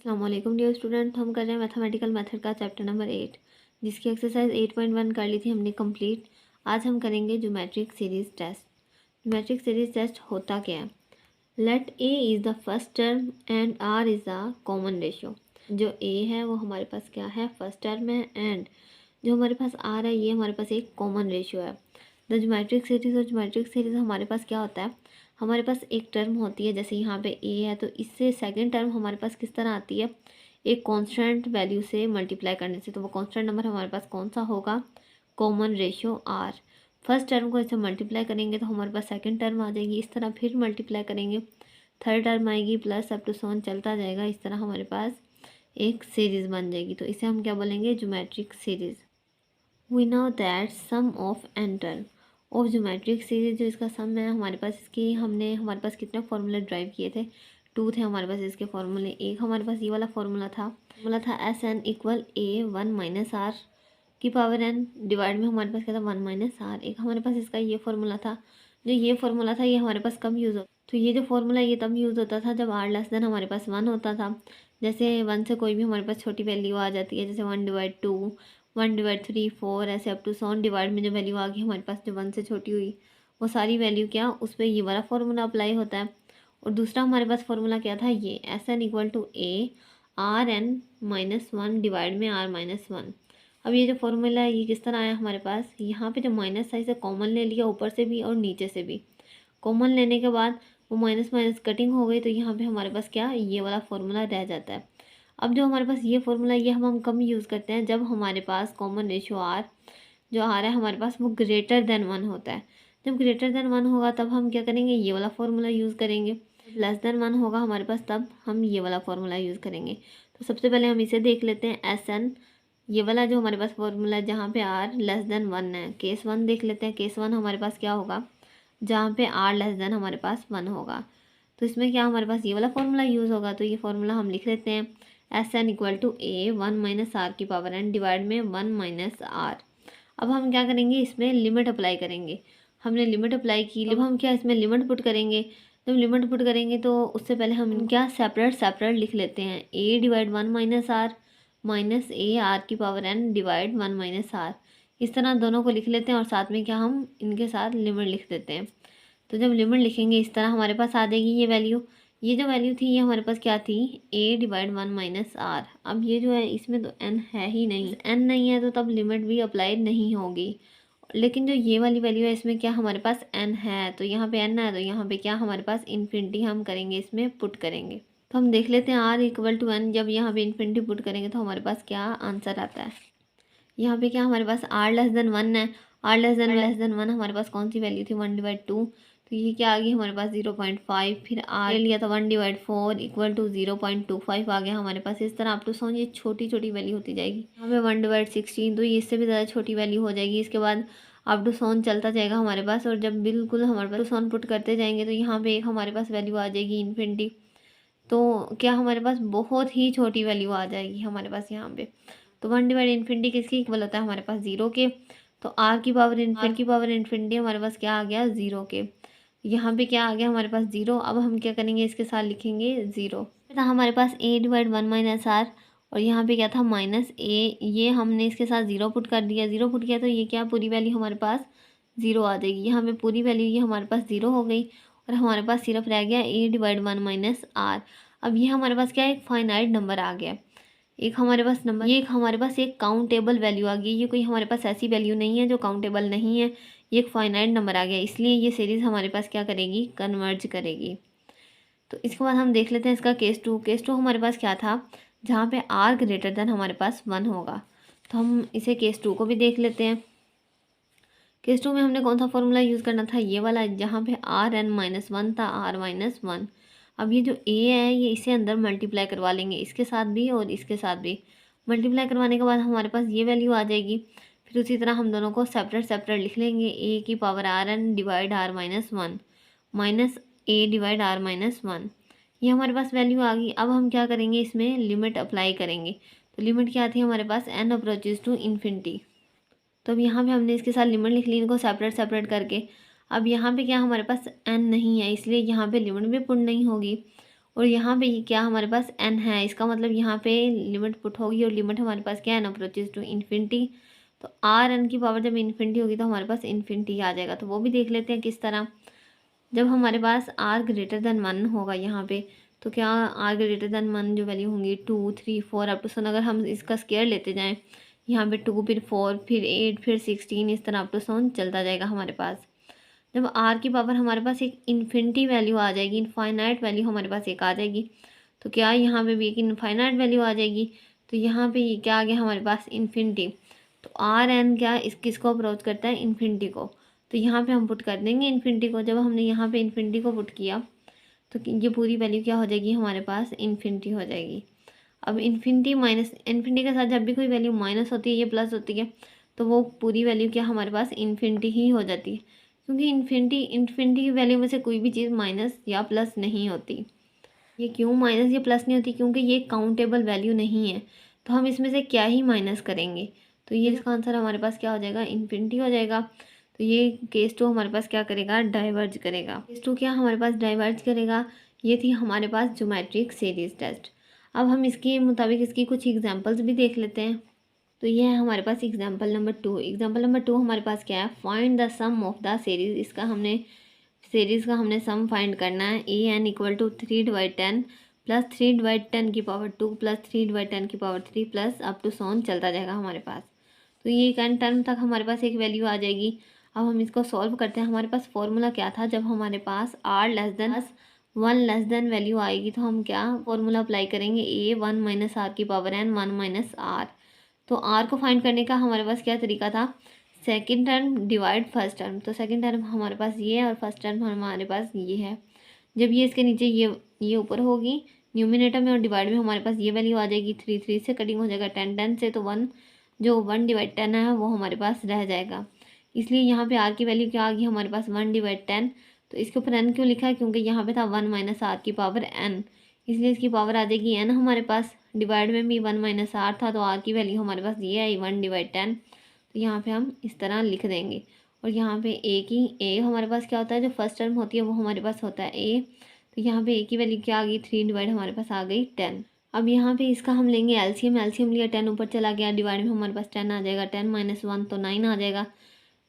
अस्सलामुअलैकुम dear student. हम कर रहे हैं मैथमेटिकल मेथड का चैप्टर नंबर 8, जिसकी एक्सरसाइज 8.1 कर ली थी हमने कंप्लीट। आज हम करेंगे geometric series test. Geometric series test होता क्या है? Let a is the first term and r is the common ratio. जो ए है वो हमारे पास क्या है? फर्स्ट टर्म है, एंड जो हमारे पास आर है ये हमारे पास एक कॉमन रेशियो है। द ज्योमेट्रिक सीरीज और ज्योमेट्रिक सीरीज हमारे पास क्या होता है? हमारे पास एक टर्म होती है, जैसे यहाँ पे ए है तो इससे सेकंड टर्म हमारे पास किस तरह आती है? एक कांस्टेंट वैल्यू से मल्टीप्लाई करने से। तो वो कांस्टेंट नंबर हमारे पास कौन सा होगा? Common ratio r. First term को ऐसे मल्टीप्लाई करेंगे तो हमारे पास सेकंड टर्म आ जाएगी, इस तरह फिर मल्टीप्लाई करेंगे थर्ड टर्म आएगी, प्लस अप टू सोन चलता जाएगा। इस तरह हमारे पास एक सीरीज़ बन जाएगी। तो इसे हम क्या बोलेंगे? Geometric series. We know that sum of n term of geometric series, जो इसका सम है हमारे पास, इसकी हमारे पास कितने फार्मूले ड्राइव किए थे? 2 थे हमारे पास इसके फार्मूले। एक हमारे पास ये वाला फार्मूला था S n equal a 1 minus are की पावर एन डिवाइड में हमारे पास क्या था? 1 माइनस आर। एक हमारे पास इसका ये फार्मूला था। जो ये फार्मूला था ये हमारे पास कब यूज़ होता? तो ये जो फार्मूला ये तब यूज़ होता था जब आर लेस देन हमारे पास 1 होता था। जैसे 1 से कोई भी हमारे पास छोटी वैल्यू आ जाती है, जैसे 1/2, 1/3, 4, ऐसे अप टू 7 डिवाइड में जो वैल्यू आ गई हमारे पास, जो 1 से छोटी हुई, वो सारी वैल्यू क्या, उस पर ये वाला फार्मूला अप्लाई होता है। और दूसरा हमारे पास फार्मूला क्या था? ये S n equal to a r n minus 1 divide में आर माइनस 1। अब ये जो फार्मूला है ये किस तरह आया हमारे पास? यहाँ पे जो माइनस था इसे कॉमन ले लिया, ऊपर से भी और नीचे से भी। कॉमन लेने के बाद वो माइनस माइनस कटिंग हो गई, तो यहाँ पे हमारे पास क्या, ये वाला फार्मूला रह जाता है। अब जो हमारे पास ये फार्मूला ये हम कम यूज़ करते हैं जब हमारे पास कॉमन रेशियो आर जो आ रहा है हमारे पास वो ग्रेटर देन 1 होता है। जब ग्रेटर देन 1 होगा तब हम क्या करेंगे? ये वाला फार्मूला यूज़ करेंगे। लेस देन 1 होगा हमारे पास तब हम ये वाला फार्मूला यूज़ करेंगे। तो सबसे पहले हम इसे देख लेते हैं, एस एन, ये वाला जो हमारे पास फार्मूला है जहाँ पे आर लेस देन 1 है। केस 1 देख लेते हैं। केस 1 हमारे पास क्या होगा? जहाँ पे आर लेस देन हमारे पास 1 होगा। तो इसमें क्या हमारे पास ये वाला फार्मूला यूज़ होगा। तो ये फार्मूला हम लिख लेते हैं, S n equal to a 1 minus are की पावर एन डिवाइड में 1 माइनस आर। अब हम क्या करेंगे? इसमें लिमिट अप्लाई करेंगे। हमने लिमिट अप्लाई की। जब हम क्या इसमें लिमिट पुट करेंगे, जब लिमिट पुट करेंगे तो उससे पहले हम क्या सेपरेट सेपरेट लिख लेते हैं। A divide 1 minus R minus A R की power N divide 1 minus R. इस तरह दोनों को लिख लेते हैं और साथ में क्या हम इनके साथ लिमिट लिख देते हैं। तो जब लिमिट लिखेंगे इस तरह हमारे पास आ जाएगी ये वैल्यू। ये जो वैल्यू थी ये हमारे पास क्या थी? ए डिवाइड 1 माइनस आर। अब ये जो है इसमें तो एन है ही नहीं, एन नहीं है तो तब लिमिट भी अप्लाई नहीं होगी। लेकिन जो ये वाली वैल्यू है इसमें क्या हमारे पास एन है, तो यहाँ पे एन है तो यहाँ पे क्या हमारे पास इन्फिनिटी हम करेंगे, इसमें पुट करेंगे। तो हम देख लेते हैं आर इक्वल टू एन, जब यहाँ पे इन्फिनिटी पुट करेंगे तो हमारे पास क्या आंसर आता है। यहाँ पे क्या हमारे पास आर लेस देन 1 है। आर लेस देन 1 हमारे पास कौन सी वैल्यू थी? 1/2। तो ये क्या आ गई हमारे पास? 0.5। फिर आर लिया था 1/4 इक्वल टू 0.25 आ गया हमारे पास। इस तरह आप तो समझिए छोटी छोटी वैल्यू होती जाएगी। यहाँ पे 1/16 तो ये इससे भी ज़्यादा छोटी वैल्यू हो जाएगी। इसके बाद अप टू सोन चलता जाएगा हमारे पास, और जब बिल्कुल हमारे पास सोन पुट करते जाएंगे तो यहाँ पे एक हमारे पास वैल्यू आ जाएगी इन्फिनिटी। तो क्या हमारे पास बहुत ही छोटी वैल्यू आ जाएगी हमारे पास यहाँ पे। तो 1/इन्फिनिटी किसकी इक्वल होता है? हमारे पास 0 के। तो आर की पावर इन्फिनिटी हमारे पास क्या आ गया? 0 के। यहाँ पे क्या आ गया हमारे पास? 0। अब हम क्या करेंगे? इसके साथ लिखेंगे 0। था हमारे पास ए डिवाइड 1 माइनस आर, और यहाँ पे क्या था? माइनस ए। ये हमने इसके साथ 0 पुट कर दिया। 0 पुट किया तो ये क्या पूरी वैल्यू हमारे पास 0 आ जाएगी। यहाँ पे पूरी वैल्यू ये हमारे पास 0 हो गई, और हमारे पास सिर्फ रह गया ए डिवाइड 1 माइनस आर। अब ये हमारे पास क्या है? एक फाइनाइट नंबर आ गया। एक हमारे पास नंबर, ये एक हमारे पास एक काउंटेबल वैल्यू आ गई। ये कोई हमारे पास ऐसी वैल्यू नहीं है जो काउंटेबल नहीं है, ये एक फाइनाइट नंबर आ गया, इसलिए ये सीरीज़ हमारे पास क्या करेगी? कन्वर्ज करेगी। तो इसके बाद हम देख लेते हैं इसका केस 2। केस 2 हमारे पास क्या था? जहाँ पे आर ग्रेटर देन हमारे पास 1 होगा। तो हम इसे केस 2 को भी देख लेते हैं। केस 2 में हमने कौन सा फॉर्मूला यूज़ करना था? ये वाला, जहाँ पे आर एन माइनस 1 था, आर माइनस 1। अब ये जो ए है ये इसे अंदर मल्टीप्लाई करवा लेंगे, इसके साथ भी और इसके साथ भी। मल्टीप्लाई करवाने के बाद हमारे पास ये वैल्यू आ जाएगी। फिर उसी तरह हम दोनों को सेपरेट सेपरेट लिख लेंगे। ए की power r n divide r minus 1 minus a divide r minus 1। ये हमारे पास वैल्यू आ गई। अब हम क्या करेंगे? इसमें लिमिट अप्लाई करेंगे। तो लिमिट क्या थी हमारे पास? N approaches to infinity. तो अब यहाँ पे हमने इसके साथ लिमिट लिख ली इनको सेपरेट सेपरेट करके। अब यहाँ पे क्या हमारे पास एन नहीं है, इसलिए यहाँ पे लिमिट भी पुट नहीं होगी, और यहाँ पे ये क्या हमारे पास n है, इसका मतलब यहाँ पे लिमिट पुट होगी और लिमिट हमारे पास क्या है, n अप्रोचेज टू इन्फिनिटी। तो आर एन की पावर जब इन्फिनिटी होगी तो हमारे पास इन्फिनिटी आ जाएगा। तो वो भी देख लेते हैं किस तरह। जब हमारे पास आर ग्रेटर देन 1 होगा यहाँ पे, तो क्या आर ग्रेटर देन 1 जो वैल्यू होंगी 2 3 4 अप टू सन, अगर हम इसका स्केयर लेते जाएँ यहाँ पे 2 फिर 4 फिर 8 फिर 16 इस तरह अप टू सन चलता जाएगा हमारे पास। जब आर की पावर हमारे पास एक इन्फिनिटी वैल्यू आ जाएगी, इनफाइनाइट वैल्यू हमारे पास एक आ जाएगी, तो क्या यहाँ पे भी एक इनफाइनाइट वैल्यू आ जाएगी। तो यहाँ पे ये क्या आ गया हमारे पास, इन्फिनिटी। तो आर एन क्या इस किसको अप्रोच करता है, इन्फिनिटी को। तो यहाँ पे हम पुट कर देंगे इन्फिनिटी को। जब हमने यहाँ पे इन्फिनिटी को पुट किया तो ये पूरी वैल्यू क्या हो जाएगी हमारे पास, इन्फिनिटी हो जाएगी। अब इन्फिनिटी माइनस इन्फिनिटी के साथ जब भी कोई वैल्यू माइनस होती है या प्लस होती है तो वो पूरी वैल्यू क्या हमारे पास इन्फिनिटी ही हो जाती है, क्योंकि इन्फिनिटी की वैल्यू में से कोई भी चीज़ माइनस या प्लस नहीं होती। ये क्यों माइनस या प्लस नहीं होती, क्योंकि ये काउंटेबल वैल्यू नहीं है, तो हम इसमें से क्या ही माइनस करेंगे। तो ये इसका आंसर हमारे पास क्या हो जाएगा, इन्फिनिटी हो जाएगा। तो ये केस टू हमारे पास क्या करेगा, डाइवर्ज करेगा। केस टू क्या हमारे पास डाइवर्ज करेगा। ये थी हमारे पास ज्योमेट्रिक सीरीज टेस्ट। अब हम इसके मुताबिक इसकी कुछ एग्जांपल्स भी देख लेते हैं। तो ये है हमारे पास एग्जांपल नंबर 2। एग्जांपल नंबर 2 हमारे पास क्या है, find the sum of the series. इसका हमने सीरीज़ का हमने सम फाइंड करना है। A n equal to 3/10 plus 3/10 की पावर 2 प्लस 3/10 की power 3 plus up to so on चलता जाएगा हमारे पास। तो ये एन टर्म तक हमारे पास एक वैल्यू आ जाएगी। अब हम इसको सॉल्व करते हैं। हमारे पास फॉर्मूला क्या था, जब हमारे पास R less than 1 less than value आएगी तो हम क्या फॉर्मूला अप्लाई करेंगे, ए 1 माइनस आर की पावर एन 1 माइनस आर। तो आर को फाइंड करने का हमारे पास क्या तरीका था, second term divide first term. तो सेकंड टर्म हमारे पास ये है और फर्स्ट टर्म हमारे पास ये है। जब ये इसके नीचे ये ऊपर होगी न्यूमिनेटर में और डिवाइड में हमारे पास ये वैल्यू आ जाएगी। 3 3 से कटिंग हो जाएगा, 10 10 से, तो 1 जो 1/10 है वो हमारे पास रह जाएगा। इसलिए यहाँ पे आर की वैल्यू क्या आ गई हमारे पास, 1/10। तो इसके ऊपर एन क्यों लिखा है, क्योंकि यहाँ पे था 1 माइनस आर की पावर एन, इसलिए इसकी पावर आ जाएगी एन हमारे पास। डिवाइड में भी 1 माइनस आर था, तो आर की वैल्यू हमारे पास ये आई 1/10। तो यहाँ पे हम इस तरह लिख देंगे। और यहाँ पे ए हमारे पास क्या होता है, जो फर्स्ट टर्म होती है वो हमारे पास होता है ए। तो यहाँ पे ए की वैल्यू क्या आ गई, 3 डिवाइड हमारे पास आ गई 10। अब यहाँ पे इसका हम लेंगे एलसीएम। एलसीएम लिया 10 ऊपर चला गया, डिवाइड में हमारे पास 10 आ जाएगा। 10 माइनस 1 तो 9 आ जाएगा।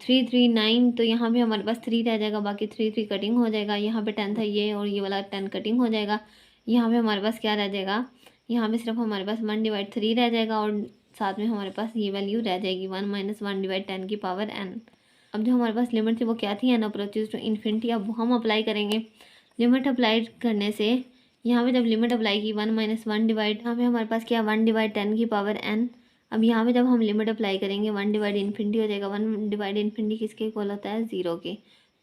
3 3 9, तो यहाँ पे हमारे पास 3 रह जाएगा, बाकी 3 3 कटिंग हो जाएगा। यहाँ पे 10 था ये और ये वाला 10 कटिंग हो जाएगा। यहाँ पे हमारे पास क्या रह जाएगा, यहाँ पे सिर्फ हमारे पास 1/3 रह जाएगा और साथ में हमारे पास ये वैल्यू रह जाएगी 1 माइनस 1/10 की पावर एन। अब जो हमारे पास लिमिट थी वो क्या थी, एन अप्रोचेज टू इन्फिनिटी। अब वो हम अप्लाई करेंगे। लिमिट अप्लाई करने से यहाँ पे जब लिमिट अप्लाई की 1 माइनस 1 डिवाइड, यहाँ पे हमारे पास क्या 1/10 की पावर एन। अब यहाँ पे जब हम लिमिट अप्लाई करेंगे 1 डिवाइड इन्फिनिटी हो जाएगा। 1 डिवाइड इन्फिनिटी किसके इक्वल होता है, 0 के।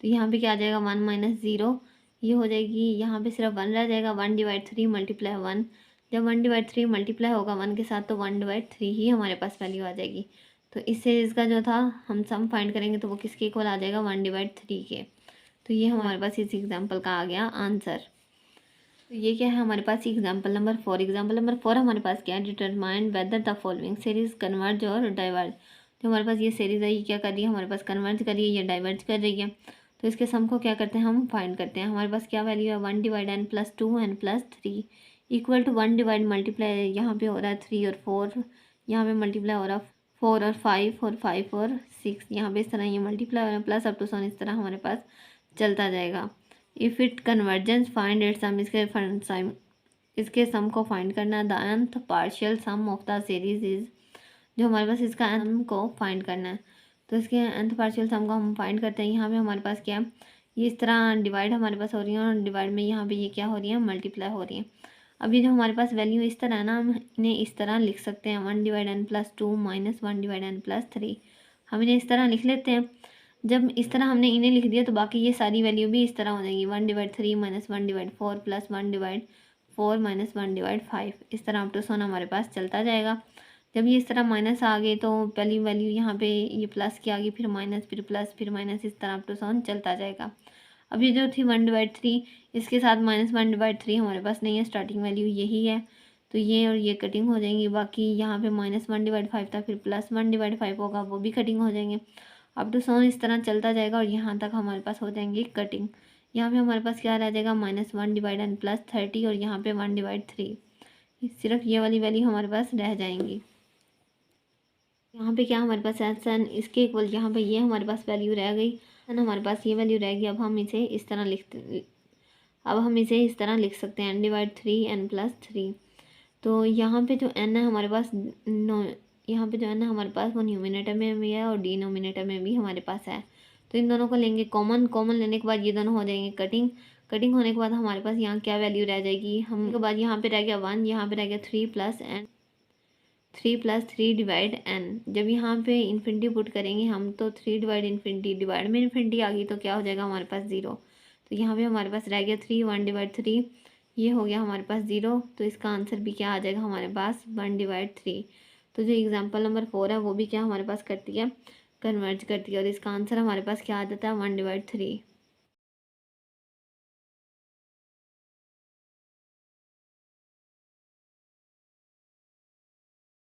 तो यहाँ पे क्या आ जाएगा 1 माइनस 0, ये हो जाएगी। यहाँ पे सिर्फ 1 रह जाएगा। 1/3 मल्टीप्लाई 1, जब 1/3 मल्टीप्लाई होगा 1 के साथ तो 1/3 ही हमारे पास वैल्यू आ जाएगी। तो इस सीरीज़ का जो था हम सम फाइंड करेंगे तो वो किसके इक्वल आ जाएगा, 1/3 के। तो ये हमारे पास इस एग्जाम्पल का आ गया आंसर। तो ये क्या है हमारे पास एग्जाम्पल नंबर 4। एग्जाम्पल नंबर 4 हमारे पास क्या है, determine whether the following series converge और डाइवर्ज। तो हमारे पास ये सीरीज है, ये क्या कर रही है हमारे पास, कन्वर्ज कर रही है या डाइवर्ज कर रही है। तो इसके सम को क्या करते हैं, हम फाइंड करते हैं। हमारे पास क्या वैल्यू है, 1 divide n plus 2 n plus 3 equal to 1 divide multiply, यहाँ पे हो रहा है 3 और 4, यहाँ पे मल्टीप्लाई हो रहा है 4 और 5 और 5 और 6, यहाँ पे इस तरह ये मल्टीप्लाई हो रहा है प्लस अप टू सन इस तरह हमारे पास चलता जाएगा। If it convergence find it sum, इसके सम को फाइंड करना। The nth partial sum of the series is, जो हमारे पास इसका सम को फाइंड करना है। तो इसके nth पार्शियल सम को हम फाइंड करते हैं। यहाँ पे हमारे पास क्या है, ये इस तरह डिवाइड हमारे पास हो रही है और डिवाइड में यहाँ पे ये क्या हो रही है, मल्टीप्लाई हो रही है। अब ये जो हमारे पास वैल्यू इस तरह है ना, हम इन्हें इस तरह लिख सकते हैं, 1 divide n plus 2 minus 1 divide n plus 3। हम इन्हें इस तरह लिख लेते हैं। जब इस तरह हमने इन्हें लिख दिया तो बाकी ये सारी वैल्यू भी इस तरह हो जाएगी, 1/3 माइनस 1/4 प्लस 1/4 माइनस 1/5, इस तरह अप टू सन हमारे पास चलता जाएगा। जब ये इस तरह माइनस आ गए तो पहली वैल्यू यहाँ पे ये प्लस की आ गई, फिर माइनस, फिर प्लस, फिर माइनस, इस तरह अप टू सन चलता जाएगा। अब ये जो थी 1/3, इसके साथ माइनस 1/3 हमारे पास नहीं है, स्टार्टिंग वैल्यू यही है। तो ये और ये कटिंग हो जाएंगी। बाकी यहाँ पे माइनस 1/5 था, फिर प्लस 1/5 होगा, वो भी कटिंग हो जाएंगे। अप टू सन इस तरह चलता जाएगा और यहाँ तक हमारे पास हो जाएंगी कटिंग। यहाँ पे हमारे पास क्या रह जाएगा, -1 डिवाइड एन प्लस 30 और यहाँ पे 1 डिवाइड 3, सिर्फ ये वाली वैल्यू हमारे पास रह जाएंगी। यहाँ पे क्या हमारे पास एस एन इसके इक्वल, यहाँ पे ये हमारे पास वैल्यू रह गई एन, हमारे पास ये वैल्यू रह गई। अब हम इसे इस तरह लिख सकते हैं, n/3 n+3। तो यहाँ पे जो n है हमारे पास यहाँ पे जो n है हमारे पास वो न्यूमिनेटर में भी है और डिनोमिनेटर में भी हमारे पास है। तो इन दोनों को लेंगे कॉमन लेने के बाद ये दोनों हो जाएंगे कटिंग होने के बाद हमारे पास यहाँ क्या वैल्यू रह जाएगी, हम के बाद यहाँ पे रह गया 1, यहाँ पे रह गया 3 + 3 डिवाइड n। जब यहाँ पे इन्फिनिटी पुट करेंगे हम तो 3 डिवाइड इन्फिनिटी, डिवाइड में इन्फिनिटी आ गई तो क्या हो जाएगा हमारे पास 0। तो यहाँ पे हमारे पास रह गया 3, 1 डिवाइड 3, ये हो गया हमारे पास 0। तो इसका आंसर भी क्या आ जाएगा हमारे पास 1 डिवाइड 3। तो जो एग्जाम्पल नंबर 4 है वो भी क्या हमारे पास करती है, कन्वर्ज करती है और इसका आंसर हमारे पास क्या आ जाता है 1 डिवाइड 3।